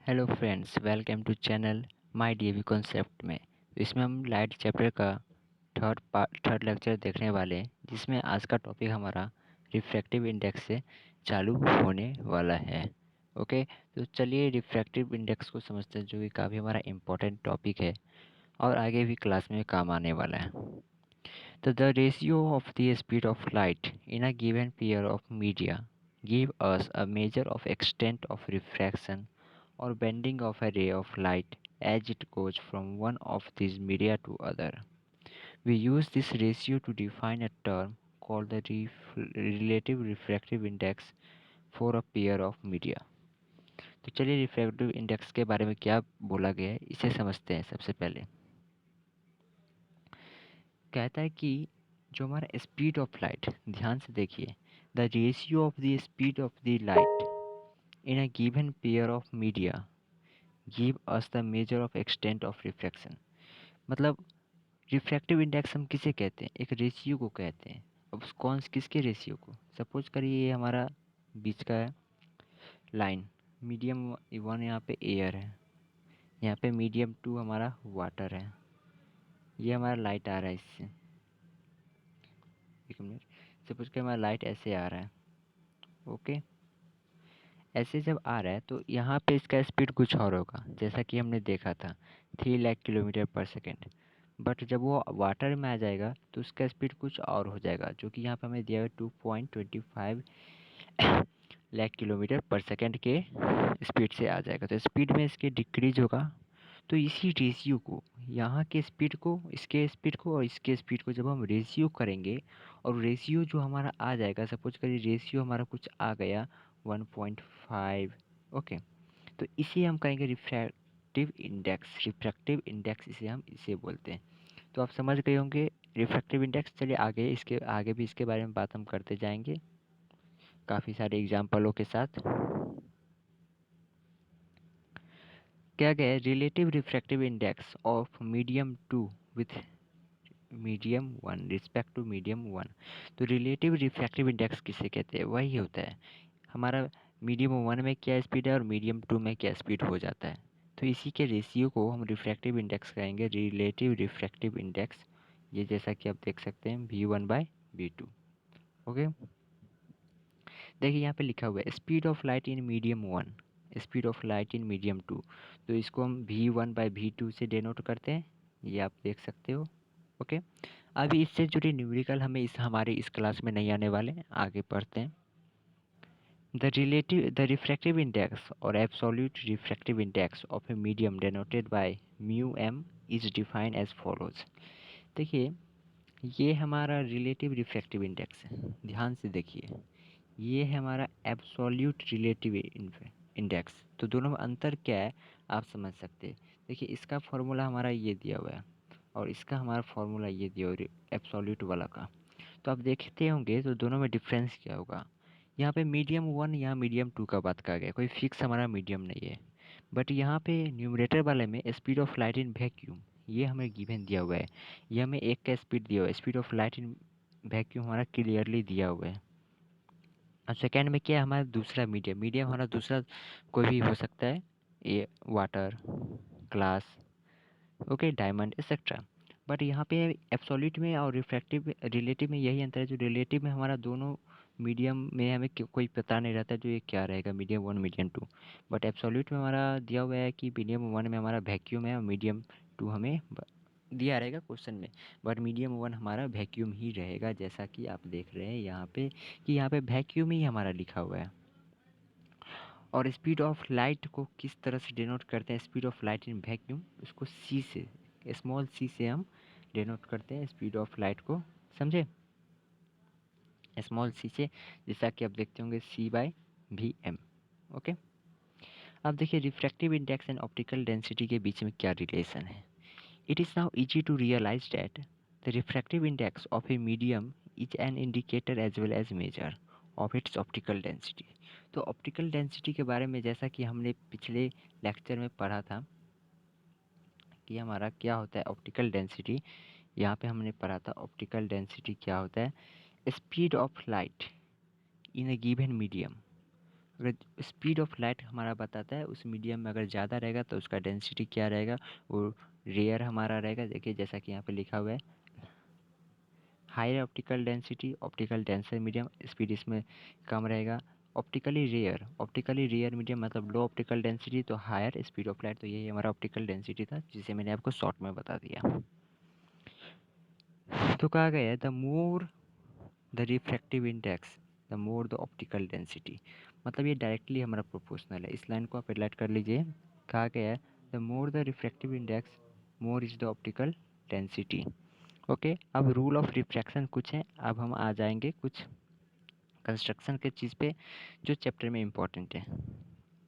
Hello friends, welcome to channel my DAV concept में। इसमें हम लाइट चैप्टर का थर्ड लेक्चर देखने वाले हैं, जिसमें आज का टॉपिक हमारा रिफ्रैक्टिव इंडेक्स से चालू होने वाला है। ओके, तो चलिए रिफ्रैक्टिव इंडेक्स को समझते हैं, जो कि काफ़ी हमारा इम्पोर्टेंट टॉपिक है और आगे भी क्लास में काम आने वाला है। तो the ratio of the speed of light in a given pair of media give us a measure of extent of refraction or bending of a ray of light as it goes from one of these media to other. We use this ratio to define a term called the relative refractive index for a pair of media. तो चलिए refractive index के बारे में क्या बोला गया है इसे समझते हैं। सबसे पहले कहता है कि जो हमारा स्पीड ऑफ लाइट, ध्यान से देखिए, the ratio of the speed of the light in a given pair of media give us the measure of extent of refraction. मतलब रिफ्रैक्टिव इंडेक्स हम किसे कहते हैं? एक रेशियो को कहते हैं। अब कौन किसके रेशियो को? सपोज करिए ये हमारा बीच का है लाइन, मीडियम वन यहाँ पे एयर है, यहाँ पे मीडियम टू हमारा वाटर है, ये हमारा लाइट आ रहा है इससे। एक मिनट, सपोज कि हमारा लाइट ऐसे आ रहा है। ओके, ऐसे जब आ रहा है तो यहाँ पे इसका स्पीड कुछ और होगा, जैसा कि हमने देखा था 3 लाख किलोमीटर पर सेकेंड। बट जब वो वाटर में आ जाएगा तो उसका स्पीड कुछ और हो जाएगा, जो कि यहाँ पे हमें दिया हुआ है 2.25 लाख किलोमीटर पर सेकेंड के स्पीड से आ जाएगा। तो स्पीड में इसके डिक्रीज होगा। तो इसी रेशियो को, यहाँ के स्पीड को, इसके स्पीड को और इसके स्पीड को जब हम रेशियो करेंगे और रेशियो जो हमारा आ जाएगा, सपोज करिए रेशियो हमारा कुछ आ गया 1.5। ओके, तो इसे हम कहेंगे रिफ्रैक्टिव इंडेक्स। रिफ्रैक्टिव इंडेक्स इसे बोलते हैं। तो आप समझ गए होंगे रिफ्रैक्टिव इंडेक्स। चलिए आगे इसके आगे भी इसके बारे में बात हम करते जाएंगे काफ़ी सारे एग्जाम्पलों के साथ। क्या गया? Relative refractive index of medium two with medium one respect to medium one. तो रिलेटिव रिफ्रैक्टिव इंडेक्स किसे कहते हैं? वही होता है हमारा मीडियम वन में क्या स्पीड है और मीडियम टू में क्या स्पीड हो जाता है। तो इसी के रेशियो को हम रिफ्रैक्टिव इंडेक्स कहेंगे, रिलेटिव रिफ्रैक्टिव इंडेक्स। ये जैसा कि आप देख सकते हैं V1/V2। ओके, देखिए यहाँ पे लिखा हुआ है speed of light in medium one, speed of light in medium two. तो इसको हम V1/V2 से डिनोट करते हैं, ये आप देख सकते हो। ओके, अभी इससे जुड़े न्यूमेरिकल हमें हमारे इस क्लास में नहीं आने वाले, आगे पढ़ते हैं। The refractive index or absolute refractive index of a medium denoted by mu m is defined as follows। देखिए ये हमारा रिलेटिव रिफ्रैक्टिव इंडेक्स है, ध्यान से देखिए। ये है हमारा एब्सोल्यूट रिलेटिव इंडेक्स। तो दोनों में अंतर क्या है आप समझ सकते हैं। देखिए इसका फॉर्मूला हमारा ये दिया हुआ है और इसका हमारा फॉर्मूला ये दिया हुआ है एब्सोल्यूट वाला का। तो आप देखते होंगे तो दोनों में डिफरेंस क्या होगा। यहाँ पे मीडियम वन, यहाँ मीडियम टू का बात कहा गया, कोई फिक्स हमारा मीडियम नहीं है। बट यहाँ पे न्यूमरेटर वाले में speed of light in vacuum ये हमें गिवन दिया हुआ है। ये हमें एक का स्पीड दिया हुआ है, speed of light in vacuum हमारा क्लियरली दिया हुआ है। और सेकेंड में क्या है हमारा दूसरा मीडियम, मीडियम हमारा दूसरा कोई भी हो सकता है, ये water, glass, okay, diamond etcetera. But यहाँ पे एब्सोल्यूट में और रिफ्रैक्टिव रिलेटिव में यही अंतर है, जो रिलेटिव में हमारा दोनों मीडियम में हमें कोई पता नहीं रहता जो ये क्या रहेगा, medium one medium two. But absolute में हमारा दिया हुआ है कि मीडियम वन में हमारा वैक्यूम है और मीडियम टू हमें दिया रहेगा क्वेश्चन में। बट मीडियम वन हमारा वैक्यूम ही रहेगा, जैसा कि आप देख रहे हैं यहाँ पे कि यहाँ पे वैक्यूम ही हमारा लिखा हुआ है। और स्पीड ऑफ लाइट को किस तरह से डिनोट करते हैं? Speed of light in vacuum, उसको सी से, स्मॉल सी से हम डिनोट करते हैं स्पीड ऑफ लाइट को, समझे? स्मॉल सी से, जैसा कि आप देखते होंगे C/VM। ओके, अब देखिए refractive index and optical density के बीच में क्या रिलेशन है। It is now easy to realise that the refractive index of a medium is an indicator as well as measure of its optical density. तो optical density के बारे में जैसा कि हमने पिछले लेक्चर में पढ़ा था कि हमारा क्या होता है ऑप्टिकल डेंसिटी। यहाँ पे हमने पढ़ा था ऑप्टिकल डेंसिटी क्या होता है, speed of light in A given medium अगर स्पीड ऑफ लाइट हमारा बताता है उस मीडियम में अगर ज़्यादा रहेगा तो उसका डेंसिटी क्या रहेगा, वो रेयर हमारा रहेगा। देखिए जैसा कि यहाँ पे लिखा हुआ है, higher optical density, optical denser medium, speed इसमें कम रहेगा। ऑप्टिकली रेयर मीडियम मतलब लो ऑप्टिकल डेंसिटी, तो हायर स्पीड ऑफ लाइट। तो यही हमारा ऑप्टिकल डेंसिटी था जिसे मैंने आपको शॉर्ट में बता दिया। तो कहा गया है the more the refractive index the more the optical density, मतलब ये डायरेक्टली हमारा प्रोपोर्शनल है। इस लाइन को आप रिलेट कर लीजिए। कहा गया है the more the refractive index more is the optical density. Okay, अब रूल ऑफ रिफ्रैक्शन कुछ है। अब हम आ जाएंगे कुछ कंस्ट्रक्शन के चीज़ पे जो चैप्टर में इम्पोर्टेंट है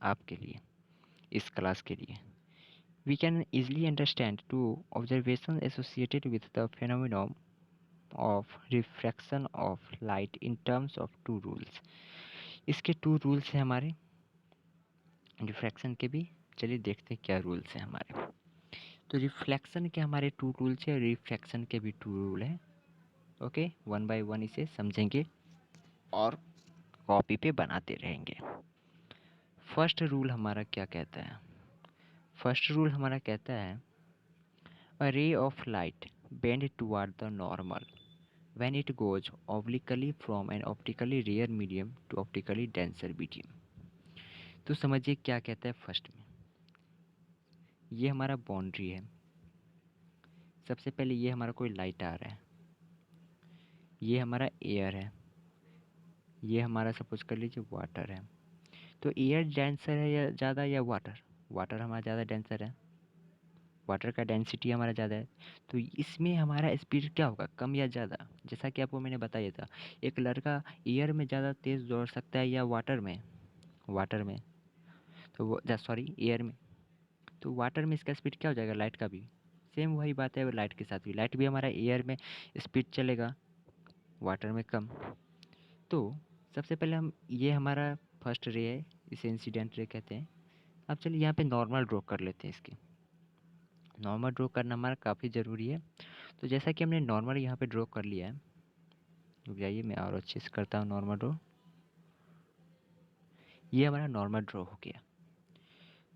आपके लिए, इस क्लास के लिए। We can easily understand two observations associated with the phenomenon of refraction of light in terms of two rules। इसके टू रूल्स हैं हमारे रिफ्रैक्शन के भी। चलिए देखते हैं क्या रूल्स हैं हमारे। तो रिफ्लेक्शन के हमारे टू रूल्स है, रिफ्रैक्शन के भी टू रूल है। ओके, वन बाय वन इसे समझेंगे और कॉपी पे बनाते रहेंगे। फर्स्ट रूल हमारा क्या कहता है? फर्स्ट रूल हमारा कहता है a ray of light bend toward the normal when it goes obliquely from an optically rare medium to optically denser medium। तो समझिए क्या कहता है फर्स्ट में। ये हमारा बाउंड्री है। सबसे पहले ये हमारा कोई लाइट आ रहा है, ये हमारा एयर है, ये हमारा सपोज कर लीजिए वाटर है। तो एयर डेंसर है या ज़्यादा या वाटर? वाटर हमारा ज़्यादा डेंसर है, वाटर का डेंसिटी हमारा ज़्यादा है। तो इसमें हमारा स्पीड क्या होगा, कम या ज़्यादा? जैसा कि आपको मैंने बताया था, एक लड़का एयर में ज़्यादा तेज़ दौड़ सकता है या वाटर में? वाटर में। तो वो सॉरी एयर में। तो वाटर में इसका स्पीड क्या हो जाएगा, लाइट का भी सेम वही बात है। लाइट के साथ भी, लाइट भी हमारा एयर में स्पीड चलेगा, वाटर में कम। तो सबसे पहले हम, ये हमारा फर्स्ट रे है, इसे इंसिडेंट रे कहते हैं। अब चलिए यहाँ पे नॉर्मल ड्रॉ कर लेते हैं इसकी। नॉर्मल ड्रॉ करना हमारा काफ़ी ज़रूरी है। तो जैसा कि हमने नॉर्मल यहाँ पे ड्रॉ कर लिया है, रुक जाइए मैं और अच्छे से करता हूँ नॉर्मल ड्रॉ। ये हमारा नॉर्मल ड्रॉ हो गया।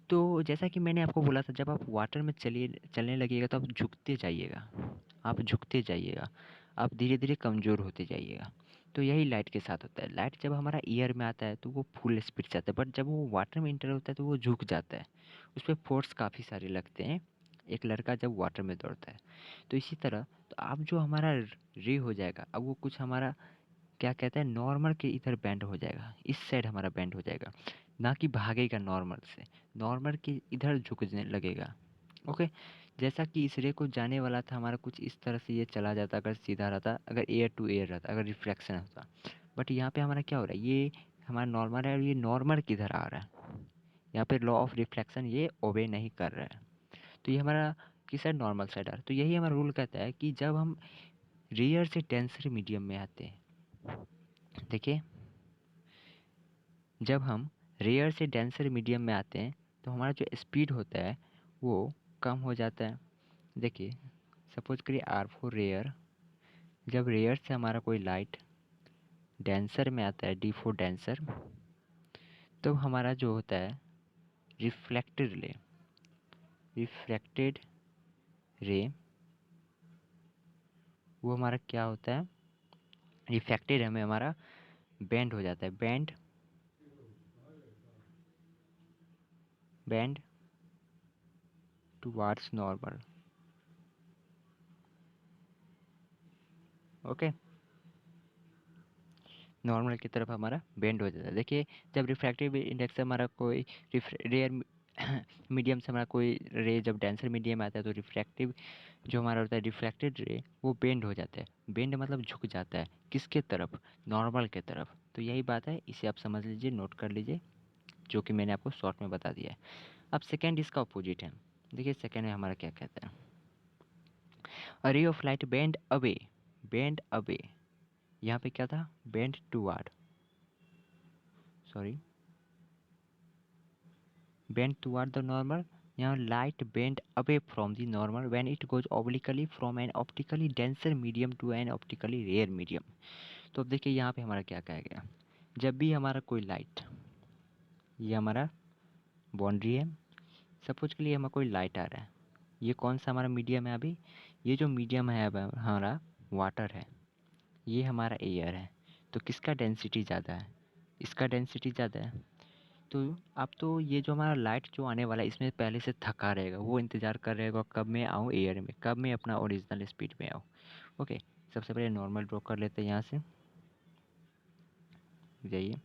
तो जैसा कि मैंने आपको बोला था, जब आप वाटर में चलने लगिएगा तो आप झुकते जाइएगा, आप झुकते जाइएगा, आप धीरे धीरे कमज़ोर होते जाइएगा। तो यही लाइट के साथ होता है। लाइट जब हमारा ईयर में आता है तो वो फुल स्पीड से आता है, बट जब वो वाटर में इंटर होता है तो वो झुक जाता है। उस पर फोर्स काफ़ी सारे लगते हैं, एक लड़का जब वाटर में दौड़ता है। तो इसी तरह तो अब जो हमारा रे हो जाएगा, अब वो कुछ हमारा क्या कहते हैं, नॉर्मल के इधर बैंड हो जाएगा, इस साइड हमारा बैंड हो जाएगा, ना कि भागेगा नॉर्मल से, नॉर्मल के इधर झुकने लगेगा। ओके, जैसा कि इस रे को जाने वाला था हमारा कुछ इस तरह से ये चला जाता अगर सीधा रहता, अगर एयर टू एयर रहता, अगर रिफ्लेक्शन होता। बट यहाँ पे हमारा क्या हो रहा है, ये हमारा नॉर्मल है और ये नॉर्मल किधर आ रहा है, यहाँ पे लॉ ऑफ रिफ्लेक्शन ये ओबे नहीं कर रहा है। तो ये हमारा किस साइड, नॉर्मल साइड आ रहा है। तो यही हमारा रूल कहता है कि जब हम रेयर से डेंसर मीडियम में आते हैं, देखिए जब हम रेयर से डेंसर मीडियम में आते हैं तो हमारा जो स्पीड होता है वो कम हो जाता है। देखिए सपोज करिए आर फॉर रेयर, जब रेयर से हमारा कोई लाइट डेंसर में आता है, डी फॉर डेंसर, तो हमारा जो होता है रिफ्लेक्टेड रे, वो हमारा क्या होता है, रिफ्लेक्टेड हमें हमारा बैंड हो जाता है, band towards normal. Okay, normal की तरफ हमारा बेंड हो जाता है। देखिए जब रिफ्रैक्टिव इंडेक्स से हमारा कोई रेयर मीडियम से हमारा कोई रे जब डेंसर मीडियम में आता है तो रिफ्रैक्टिव जो हमारा होता है रिफ्लेक्टेड रे वो बेंड हो जाता है। बेंड मतलब झुक जाता है, किसके तरफ, नॉर्मल के तरफ। तो यही बात है, इसे आप समझ लीजिए, नोट कर लीजिए, जो कि मैंने आपको शॉर्ट में बता दिया है। अब सेकेंड इसका अपोजिट है। देखिए सेकेंड में हमारा क्या कहता है, a ray of light bend away, यहाँ पे क्या था, bend toward, sorry bend toward the normal। यहाँ light bend away from the normal when it goes obliquely from an optically denser medium to an optically rare medium। तो अब देखिए यहाँ पे हमारा क्या कहा गया, जब भी हमारा कोई लाइट ये हमारा बाउंड्री है। सपोज के लिए हमें कोई लाइट आ रहा है, ये कौन सा हमारा मीडियम है अभी, ये जो मीडियम है अब हमारा वाटर है, ये हमारा एयर है। तो किसका डेंसिटी ज़्यादा है, इसका डेंसिटी ज़्यादा है। तो अब तो ये जो हमारा लाइट जो आने वाला है इसमें पहले से थका रहेगा, वो इंतज़ार कर रहेगा कब मैं आऊँ एयर में, कब मैं अपना ओरिजिनल स्पीड में आऊँ। ओके, सबसे पहले नॉर्मल ड्रॉ कर लेते हैं यहाँ से, जाइए।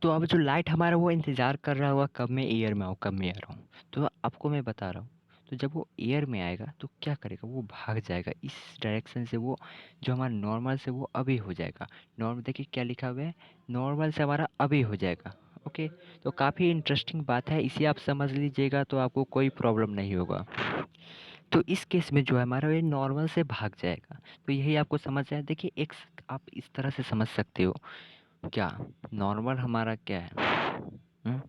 तो अब जो लाइट हमारा वो इंतज़ार कर रहा होगा कब मैं एयर में आऊँ, कब मैं एयर आऊँ। तो आपको मैं बता रहा हूँ, तो जब वो एयर में आएगा तो क्या करेगा, वो भाग जाएगा इस डायरेक्शन से, वो जो हमारा नॉर्मल से वो अभी हो जाएगा। नॉर्मल देखिए क्या लिखा हुआ है, नॉर्मल से हमारा अभी हो जाएगा। ओके, तो काफ़ी इंटरेस्टिंग बात है, इसे आप समझ लीजिएगा तो आपको कोई प्रॉब्लम नहीं होगा। तो इस केस में जो है हमारा ये नॉर्मल से भाग जाएगा। तो यही आपको समझ आया। देखिए एक आप इस तरह से समझ सकते हो क्या, नॉर्मल हमारा क्या है,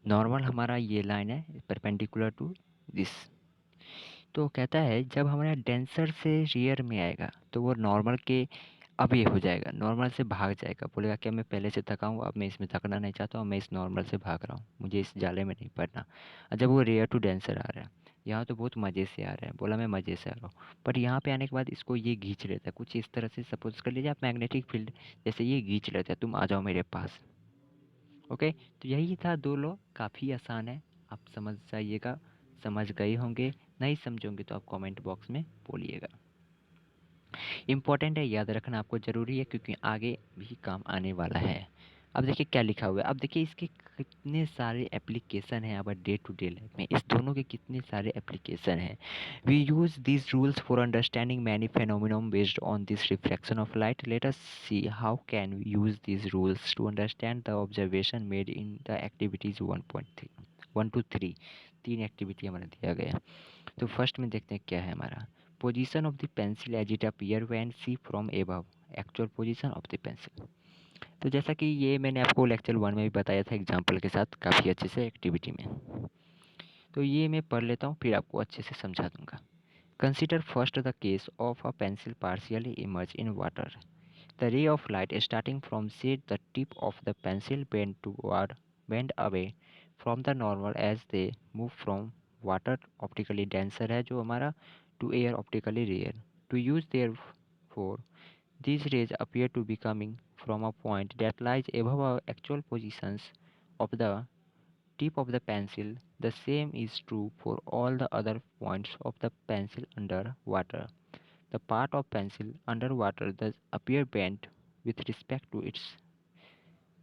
नॉर्मल हमारा ये लाइन है परपेंडिकुलर टू दिस। तो कहता है जब हमारा डेंसर से रियर में आएगा तो वो नॉर्मल के अब ये हो जाएगा, नॉर्मल से भाग जाएगा, बोलेगा क्या मैं पहले से थका हूँ, अब मैं इसमें थकना नहीं चाहता हूँ, मैं इस नॉर्मल से भाग रहा हूँ, मुझे इस जाले में नहीं पड़ना। और जब वो रियर टू डेंसर आ रहा है, यहाँ तो बहुत मज़े से आ रहा है, बोला मैं मज़े से आ रहा हूँ, बट यहाँ पे आने के बाद इसको ये खींच लेता है कुछ इस तरह से। सपोज कर लीजिए आप मैग्नेटिक फील्ड जैसे ये खींच लेता है, तुम आ जाओ मेरे पास। ओके, तो यही था दो लॉ, काफ़ी आसान है, आप समझ जाइएगा। समझ गए होंगे, नहीं समझोगे तो आप कमेंट बॉक्स में बोलिएगा। इम्पॉर्टेंट है, याद रखना आपको ज़रूरी है क्योंकि आगे भी काम आने वाला है। अब देखिए क्या लिखा हुआ है, अब देखिए इसके कितने सारे एप्लीकेशन हैं अब डे टू डे लाइफ में, इस दोनों के कितने सारे एप्लीकेशन हैं। We use these rules for understanding many phenomenon based on this reflection of light. Let us see how can we use these rules to understand the observation made in the activities 1.3 तीन activity हमारा दिया गया। तो first में देखते हैं क्या है हमारा, position of the pencil as it appear when see from above, actual position of the pencil. तो जैसा कि ये मैंने आपको लेक्चर 1 में भी बताया था एग्जांपल के साथ काफ़ी अच्छे से एक्टिविटी में। तो ये मैं पढ़ लेता हूँ फिर आपको अच्छे से समझा दूंगा। Consider first the case of a pencil partially immerse in water. The ray of light starting from से the tip of the pencil bend away from the normal as they move from water optically denser है जो हमारा to air optically rarer to us therefore these rays appear to be coming from a point that lies above our actual positions of the tip of the pencil. The same is true for all the other points of the pencil under water. The part of pencil under water does appear bent with respect to its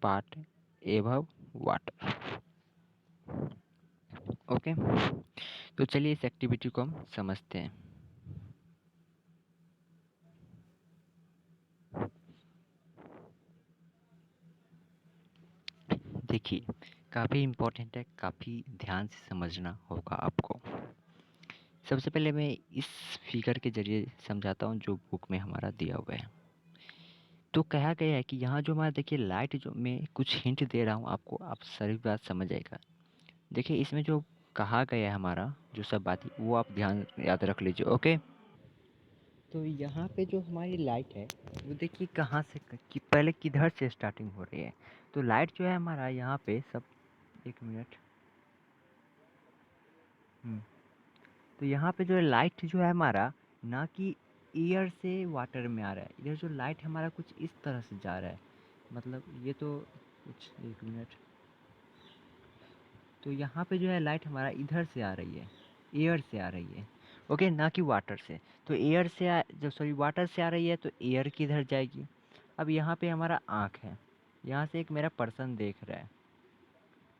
part above water. Okay, तो चलिए इस activity को हम समझते हैं। देखिए काफ़ी important है, काफ़ी ध्यान से समझना होगा आपको। सबसे पहले मैं इस फिगर के ज़रिए समझाता हूँ जो बुक में हमारा दिया हुआ है। तो कहा गया है कि यहाँ जो हमारा देखिए लाइट जो मैं कुछ हिंट दे रहा हूँ आपको, आप सारी बात समझ आएगा। देखिए इसमें जो कहा गया है हमारा जो सब बात है वो आप ध्यान याद रख लीजिए। ओके, तो यहाँ पे जो हमारी लाइट है वो देखिए कहाँ से कि पहले किधर से स्टार्टिंग हो रही है। तो लाइट जो है हमारा यहाँ पे सब, एक मिनट, तो यहाँ पे जो है लाइट जो है हमारा ना कि एयर से वाटर में आ रहा है, इधर जो लाइट हमारा कुछ इस तरह से जा रहा है, मतलब ये तो कुछ, एक मिनट, तो यहाँ पे जो है लाइट हमारा इधर से आ रही है, एयर से आ रही है। ओके, ना कि वाटर से। तो एयर से जो सॉरी वाटर से आ रही है तो एयर किधर जाएगी। अब यहाँ पे हमारा आँख है, यहाँ से एक मेरा पर्सन देख रहा है,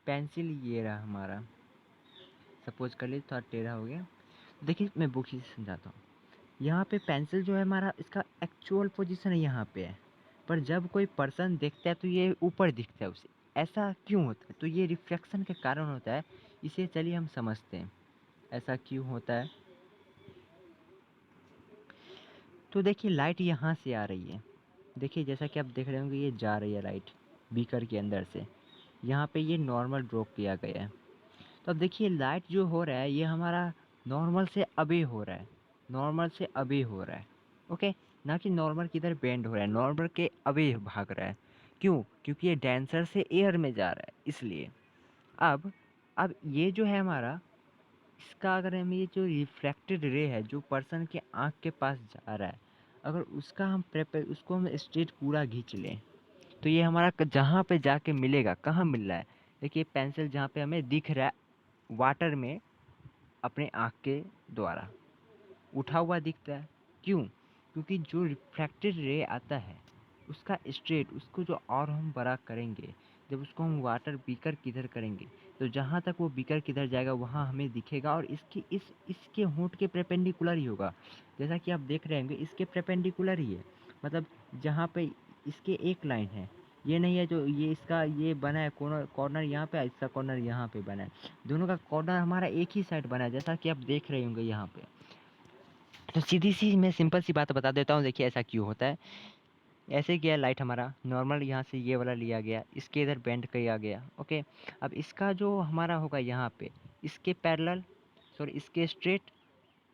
पेंसिल ये रहा हमारा, सपोज कर लीजिए थोड़ा टेढ़ा हो गया। देखिए मैं बुक ही से समझाता हूँ। यहाँ पे पेंसिल जो है हमारा इसका एक्चुअल पोजीशन यहाँ पे है, पर जब कोई पर्सन देखता है तो ये ऊपर दिखता है उसे। ऐसा क्यों होता है, तो ये रिफ्लेक्शन के कारण होता है। इसे चलिए हम समझते हैं ऐसा क्यों होता है। तो देखिए लाइट यहाँ से आ रही है, देखिए जैसा कि आप देख रहे होंगे ये जा रही है लाइट बीकर के अंदर से, यहाँ पे ये नॉर्मल ड्रॉप किया गया है। तो अब देखिए लाइट जो हो रहा है ये हमारा नॉर्मल से अबे हो रहा है, नॉर्मल से अबे हो रहा है। ओके, ना कि नॉर्मल किधर बेंड हो रहा है, नॉर्मल के अवे भाग रहा है। क्यों? क्योंकि ये डेंसर से एयर में जा रहा है इसलिए। अब अब ये जो है हमारा, इसका अगर हम ये जो रिफ्रैक्टेड रे है जो पर्सन के आँख के पास जा रहा है, अगर उसका हम उसको हम स्ट्रेट पूरा खींच लें तो ये हमारा जहाँ पे जाके मिलेगा, कहाँ मिल रहा है, देखिए पेंसिल जहाँ पे हमें दिख रहा है वाटर में अपने आँख के द्वारा उठा हुआ दिखता है। क्यों? क्योंकि जो रिफ्रैक्टेड रे आता है उसका स्ट्रेट, उसको जो और हम बड़ा करेंगे, जब उसको हम वाटर बीकर किधर करेंगे तो जहाँ तक वो बीकर किधर जाएगा वहाँ हमें दिखेगा, और इसके होंठ के परपेंडिकुलर ही होगा। जैसा कि आप देख रहे होंगे इसके परपेंडिकुलर ही है, मतलब जहाँ पे इसके एक लाइन है, ये नहीं है जो ये इसका ये बना है कॉर्नर, कॉर्नर यहाँ पे, इसका कॉर्नर यहाँ पे बना है, दोनों का कॉर्नर हमारा एक ही साइड बना है, जैसा कि आप देख रहे होंगे यहाँ पे। तो सीधी सी मैं सिंपल सी बात बता देता हूँ, देखिए ऐसा क्यों होता है। ऐसे गया लाइट हमारा नॉर्मल, यहाँ से ये वाला लिया गया, इसके इधर बेंड किया गया, ओके। अब इसका जो हमारा होगा यहाँ पे इसके पैरेलल, सॉरी इसके स्ट्रेट,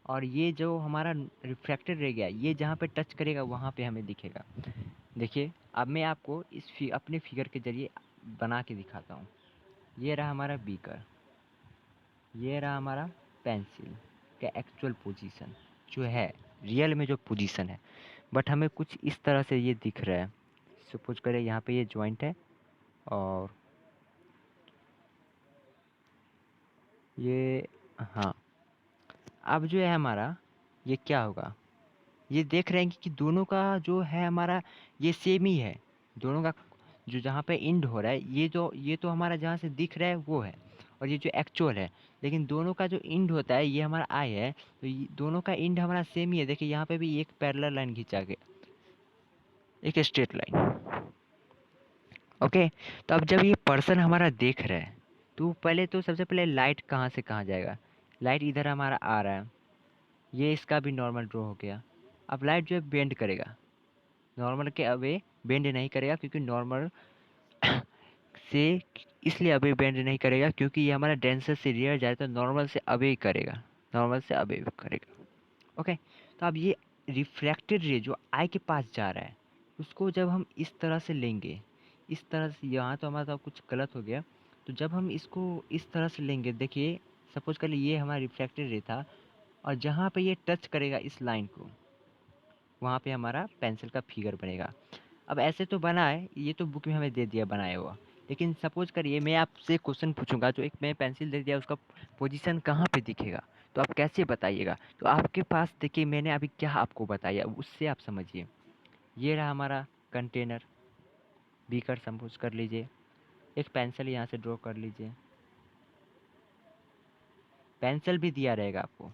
और ये जो हमारा रिफ्रैक्टेड रह गया ये जहाँ पे टच करेगा वहाँ पे हमें दिखेगा। देखिए अब मैं आपको अपने फिगर के ज़रिए बना के दिखाता हूँ। ये रहा हमारा बीकर, ये रहा हमारा पेंसिल का एक्चुअल पोजीशन जो है, रियल में जो पोजीशन है, बट हमें कुछ इस तरह से ये दिख रहा है। सपोज करें यहाँ पे ये जॉइंट है और ये, हाँ। अब जो है हमारा ये क्या होगा, ये देख रहे हैं कि दोनों का जो है हमारा ये सेम ही है, दोनों का जो जहाँ पे इंड हो रहा है, ये तो हमारा जहाँ से दिख रहा है वो है, और ये जो एक्चुअल है, लेकिन दोनों का जो इंड होता है ये हमारा आई है, तो दोनों का इंड हमारा सेम ही है। देखिए यहाँ पे भी एक पैरेलल लाइन खींचा गया, एक स्ट्रेट लाइन, ओके। तो अब जब ये पर्सन हमारा देख रहा है तो पहले तो सबसे पहले लाइट कहाँ से कहाँ जाएगा, लाइट इधर हमारा आ रहा है, ये इसका भी नॉर्मल ड्रॉ हो गया। अब लाइट जो है बेंड करेगा, नॉर्मल के अवे बेंड नहीं करेगा, क्योंकि नॉर्मल से इसलिए अवे बेंड नहीं करेगा क्योंकि ये हमारा डेंसर से रियर जाए तो नॉर्मल से अवे करेगा, नॉर्मल से अवे करेगा, ओके। तो अब ये रिफ्रैक्टेड रे जो आई के पास जा रहा है उसको जब हम इस तरह से लेंगे, इस तरह से, यहाँ तो हमारा तो कुछ गलत हो गया, तो जब हम इसको इस तरह से लेंगे, देखिए सपोज कर ये हमारा रिफ्रैक्टेड रे था, और जहाँ पे ये टच करेगा इस लाइन को वहाँ पे हमारा पेंसिल का फिगर बनेगा। अब ऐसे तो बना है, ये तो बुक में हमें दे दिया बनाया हुआ, लेकिन सपोज करिए मैं आपसे क्वेश्चन पूछूंगा, जो एक मैं पेंसिल दे दिया उसका पोजीशन कहाँ पे दिखेगा, तो आप कैसे बताइएगा। तो आपके पास देखिए मैंने अभी क्या आपको बताया उससे आप समझिए। ये रहा हमारा कंटेनर, बीकर सपोज कर लीजिए, एक पेंसिल यहाँ से ड्रॉ कर लीजिए, पेंसिल भी दिया रहेगा आपको,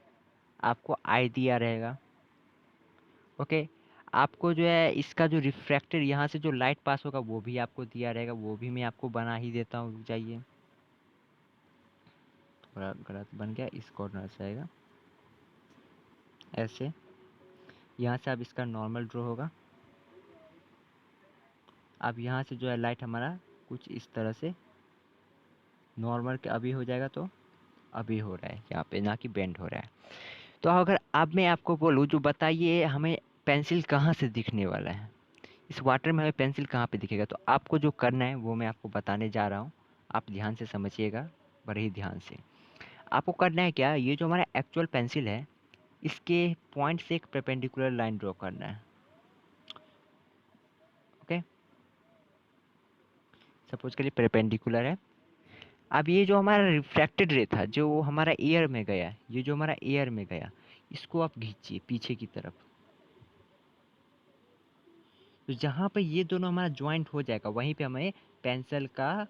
आपको आई दिया रहेगा, ओके। आपको जो है इसका जो रिफ्रैक्टेड यहाँ से जो लाइट पास होगा वो भी आपको दिया रहेगा, वो भी मैं आपको बना ही देता हूँ, रुक जाइए, थोड़ा गलत बन गया, इस कॉर्नर से आएगा ऐसे, यहाँ से अब इसका नॉर्मल ड्रॉ होगा। अब यहाँ से जो है लाइट हमारा कुछ इस तरह से नॉर्मल के अभी हो जाएगा, तो अभी हो रहा है यहाँ पे, ना कि बेंड हो रहा है। तो अगर अब मैं आपको बोलूँ जो बताइए हमें पेंसिल कहाँ से दिखने वाला है, इस वाटर में हमें पेंसिल कहाँ पे दिखेगा, तो आपको जो करना है वो मैं आपको बताने जा रहा हूँ, आप ध्यान से समझिएगा, बड़े ही ध्यान से। आपको करना है क्या, ये जो हमारा एक्चुअल पेंसिल है इसके पॉइंट से एक परपेंडिकुलर लाइन ड्रॉ करना है, ओके। सपोज करिए परपेंडिकुलर है। अब ये जो हमारा रिफ्रैक्टेड रे था जो हमारा एयर में गया, ये जो हमारा एयर में गया, इसको आप खींचिए पीछे की तरफ, तो जहाँ पे ये दोनों हमारा ज्वाइंट हो जाएगा वहीं पे हमें पेंसिल का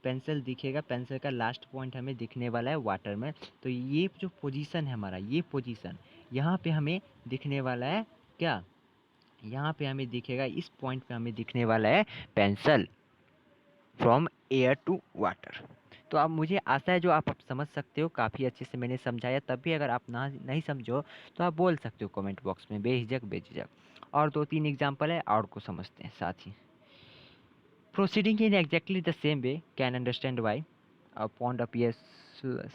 पेंसिल दिखेगा, पेंसिल का लास्ट पॉइंट हमें दिखने वाला है वाटर में। तो ये जो पोजीशन है हमारा, ये पोजीशन यहाँ पे हमें दिखने वाला है क्या, यहाँ पे हमें दिखेगा, इस पॉइंट पे हमें दिखने वाला है pencil from air to water. तो अब मुझे आशा है जो आप समझ सकते हो, काफ़ी अच्छे से मैंने समझाया, तब भी अगर आप ना नहीं समझो तो आप बोल सकते हो कमेंट बॉक्स में, बेझिझक बेझिझक। और 2-3 एग्जांपल है और को समझते हैं साथ ही। Proceeding in exactly the same way can understand why a pond appears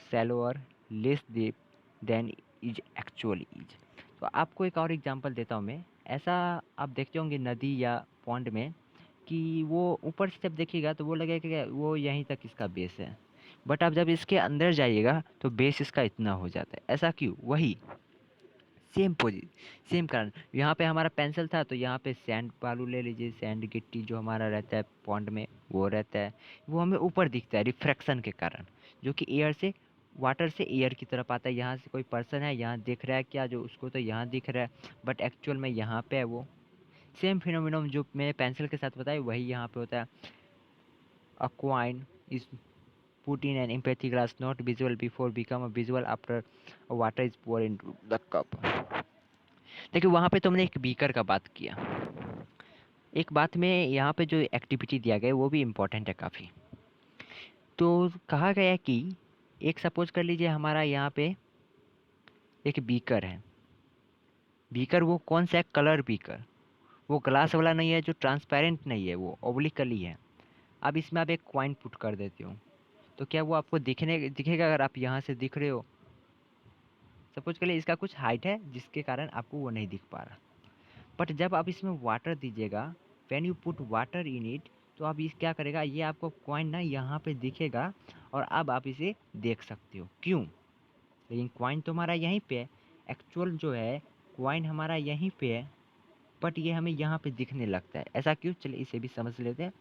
shallower, less deep than it actually is। तो आपको एक और एग्जांपल देता हूँ मैं, ऐसा आप देखते होंगे नदी या पॉन्ड में कि वो ऊपर से जब देखिएगा तो वो लगेगा कि वो यहीं तक इसका बेस है, बट आप जब इसके अंदर जाइएगा तो बेस इसका इतना हो जाता है। ऐसा क्यों? वही सेम सेम कारण। यहाँ पे हमारा पेंसिल था तो यहाँ पे सैंड बालू ले लीजिए, सैंड गिट्टी जो हमारा रहता है पॉन्ड में वो रहता है, वो हमें ऊपर दिखता है रिफ्रैक्शन के कारण, जो कि एयर से वाटर से एयर की तरफ आता है। यहाँ से कोई पर्सन है, यहाँ दिख रहा है क्या, जो उसको तो यहाँ दिख रहा है बट एक्चुअल में यहाँ पे है वो। सेम फिनोमिनम जो मैंने पेंसिल के साथ बताया वही यहाँ पे होता है। A coin is put in an empathy glass not visual before become a visual after water is poured into the cup। देखिए वहाँ पे तुमने एक बीकर का बात किया। एक बात में यहाँ पे जो एक्टिविटी दिया गया है वो भी इम्पोर्टेंट है काफ़ी। तो कहा गया है कि एक सपोज कर लीजिए हमारा यहाँ पे एक बीकर है। बीकर वो कौन सा है? Colour beaker. वो ग्लास वाला नहीं है, जो ट्रांसपेरेंट नहीं है, वो ओब्लिकली है। अब इसमें आप एक कॉइन पुट कर देते हो तो क्या वो आपको दिखेगा? अगर आप यहाँ से दिख रहे हो, सपोज करिए इसका कुछ हाइट है जिसके कारण आपको वो नहीं दिख पा रहा, बट जब आप इसमें वाटर दीजिएगा, when you put water in it, तो आप इस क्या करेगा, ये आपको कॉइन ना यहाँ पे दिखेगा और अब आप इसे देख सकते हो। क्यों? लेकिन कॉइन तो हमारा यहीं पे है, एक्चुअल जो है कॉइन हमारा यहीं पे है, बट ये हमें यहाँ पे दिखने लगता है। ऐसा क्यों? चलिए इसे भी समझ लेते हैं।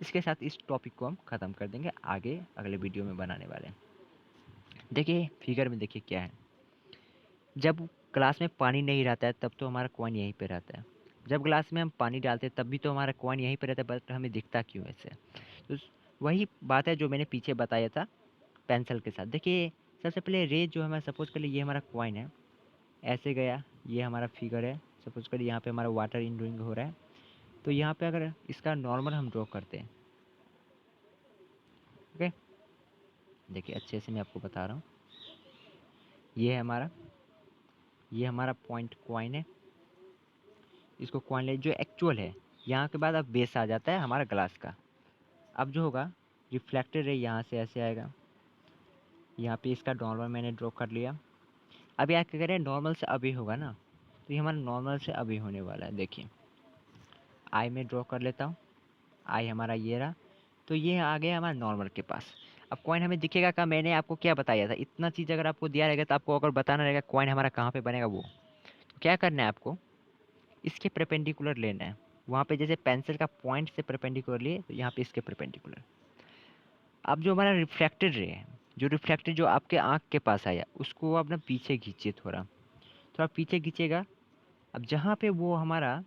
इसके साथ इस टॉपिक को हम ख़त्म कर देंगे, आगे अगले वीडियो में बनाने वाले हैं। देखिए फिगर में देखिए क्या है। जब ग्लास में पानी नहीं रहता है तब तो हमारा कॉइन यहीं पे रहता है, जब ग्लास में हम पानी डालते हैं तब भी तो हमारा कॉइन यहीं पे रहता है, बट हमें दिखता क्यों ऐसे? तो वही बात है जो मैंने पीछे बताया था पेंसिल के साथ। देखिए सबसे पहले रे जो हमारा, सपोज कर लिए ये हमारा कॉइन है, ऐसे गया, ये हमारा फिगर है, सपोज करिए यहाँ पे हमारा वाटर इनडूइंग हो रहा है, तो यहाँ पे अगर इसका नॉर्मल हम ड्रॉ करते हैं, ओके, देखिए अच्छे से मैं आपको बता रहा हूँ। ये है हमारा, ये हमारा पॉइंट कॉइन है, इसको कॉइन ले जो एक्चुअल है। यहाँ के बाद अब बेस आ जाता है हमारा ग्लास का। अब जो होगा रिफ्लेक्टेड रे यहाँ से ऐसे आएगा, यहाँ पे इसका नॉर्मल मैंने ड्रॉ कर लिया। अब यहाँ क्या करें, नॉर्मल से अभी होगा ना, तो ये हमारा नॉर्मल से अभी होने वाला है। देखिए आई में ड्रॉ कर लेता हूँ, आई हमारा ये रहा, तो ये आ गया हमारा नॉर्मल के पास। अब कॉइन हमें दिखेगा का, मैंने आपको क्या बताया था, इतना चीज़ अगर आपको दिया रहेगा तो आपको अगर बताना रहेगा कॉइन हमारा कहाँ पे बनेगा, वो तो क्या करना है आपको, इसके परपेंडिकुलर लेना है। वहाँ पे जैसे पेंसिल का पॉइंट से परपेंडिकुलर लिए, तो यहाँ पे इसके परपेंडिकुलर। अब जो हमारा रिफ्रैक्टेड रे है, जो रिफ्रैक्टेड जो आपके आँख के पास आया, उसको आप ना पीछे खींचिए, थोड़ा थोड़ा पीछे खींचेगा। अब जहाँ पे वो हमारा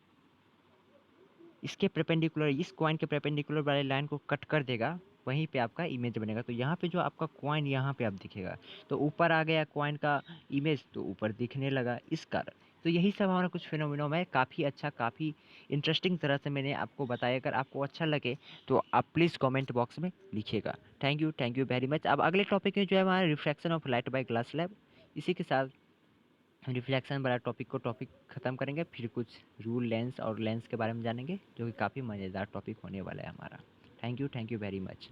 इसके परपेंडिकुलर, इस कॉइन के परपेंडिकुलर वाले लाइन को कट कर देगा, वहीं पे आपका इमेज बनेगा। तो यहाँ पे जो आपका कॉइन यहाँ पे आप दिखेगा, तो ऊपर आ गया कॉइन का इमेज, तो ऊपर दिखने लगा इस कारण। तो यही सब हमारा कुछ फिनोमिनम है, काफ़ी अच्छा, काफ़ी इंटरेस्टिंग तरह से मैंने आपको बताया। अगर आपको अच्छा लगे तो आप प्लीज़ कमेंट बॉक्स में लिखिएगा। Thank you very much. अब अगले टॉपिक में जो है हमारा refraction of light by glass slab, इसी के साथ रिफ्लेक्शन वाला टॉपिक ख़त्म करेंगे, फिर कुछ रूल लेंस और लेंस के बारे में जानेंगे, जो कि काफ़ी मज़ेदार टॉपिक होने वाला है हमारा। Thank you very much.